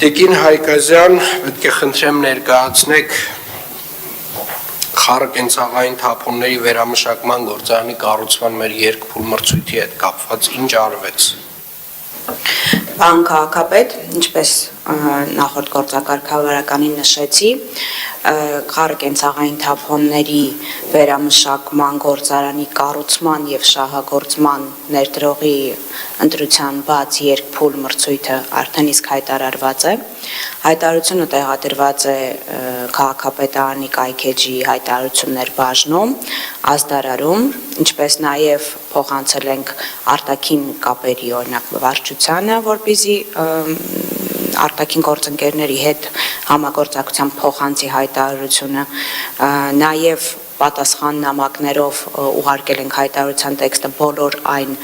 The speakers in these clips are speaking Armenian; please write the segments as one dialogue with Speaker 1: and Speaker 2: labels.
Speaker 1: Տիկին Հայկազյան, պետք է խնդրեմ ներկայացնեք Խառը կենցաղային թափոնների վերամշակման գործարանի կառուցման մեր երկփուլ մրցույթի հետ կապված ինչ արվեց։
Speaker 2: Պարոն քաղաքապետ, ինչպես նախորդ գործակարգավարականին նշեցի, Խառը կենցաղային թափոնների վերամշակման գործարանի կառուցման եւ շահագործման ներդրողի ընտրության բաց երկփուլ մրցույթը արդեն իսկ հայտարարված է։ Հայտարարությունը տեղադրված է քաղաքապետարանի կայքեջի հայտարարություններ բաժնում, ազդարարում, ինչպես նաև փոխանցել ենք արտաքին կապերի օրինակ վարչությանը, որպեսզի արտաքին գործընկերների հետ համագործակցությամբ փոխանցի հայտարարությունը, նաև պատասխան նամակներով ուղարկել ենք հայտարարության տեքստը բոլոր այն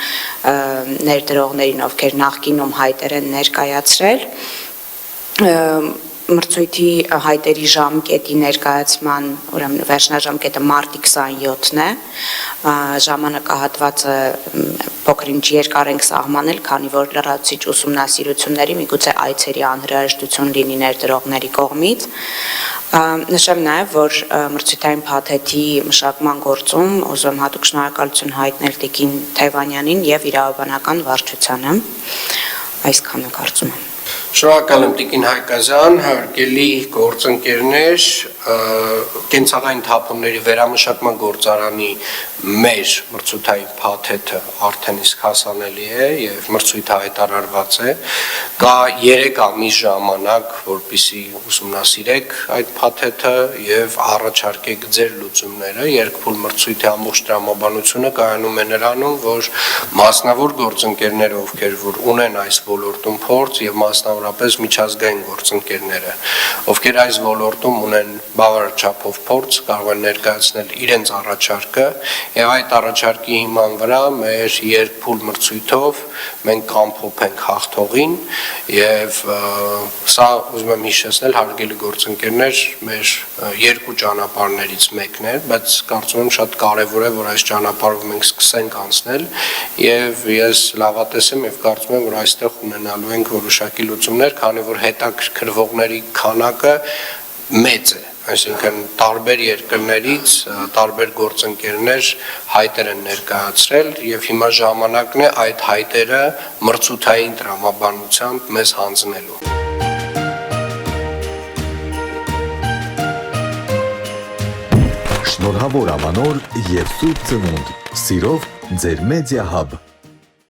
Speaker 2: ներդրողներին, ովքեր նախկինում հայտեր են ներկայացրել, մրցույթի հայտերի ժամկետի ներկայացման, ուրեմն վերջնաժամկետը մարտի 27-ն է, ժամանակահատվածը փոքր-ինչ երկար ենք սահմանել, քանի որ լրացուցիչ ուսումնասիրությունների միգուցե այցերի անհրաժեշտություն լինի ներդրողների կողմից։ Նշեմ նաև, որ մրցույթային փաթեթի մշակման գործում ուզում եմ հատուկ շնորհակալություն հայտնել Տիկին Թևանյանին եւ իրավաբանական վարչությանը, այսքանը կարծում եմ։
Speaker 1: Շնորհակալ եմ Տիկին Հայկազյան, հարգելի գործընկերներ, կենցաղային թափոնների վերամշակման գործարանի մեր մրցութային փաթեթը արդեն իսկ հասանելի է եւ մրցույթը հայտարարված է, կա 3 ամիս ժամանակ, որպեսզի ուսումնասիրեք այդ փաթեթը եւ առաջարկեք ձեր լուծումները։ Երկփուլ մրցույթի ամբողջ տրամաբանությունը կայանում է նրանում, որ մասնավոր գործընկերները, ովքեր որ ունեն այս ոլորտում փորձ եւ մասնավորապես միջազգային գործընկերները, ովքեր այս ոլորտում ունեն բավարար չափով փորձ, կարող են ներկայացնել իրենց առաջարկը եւ այդ առաջարկի հիման վրա մեր երկփուլ մրցույթով մենք կամփոփենք հաղթողին եւ սա ուզում եմ հիշեցնել հարգելի գործընկերներ, մեր երկու ճանապարհներից մեկն է, բայց կարծում եմ շատ կարեւոր է, որ այս ճանապարհով մենք սկսենք անցնել եւ ես լավատես եմ եւ կարծում եմ, որ այստեղ ունենալու ենք որոշակի լուծումներ, քանի որ հետաքրքրվողների քանակը մեծ է, այսինքն տարբեր երկրներից տարբեր գործընկերներ հայտեր են ներկայացրել եւ հիմա ժամանակն է այդ հայտերը մրցութային տրամաբանությամբ մեզ հանձնելու։
Speaker 3: Շնորհավոր Ամանոր եւ Սուրբ Ծնունդ, սիրով ձեր Մեդիա Hub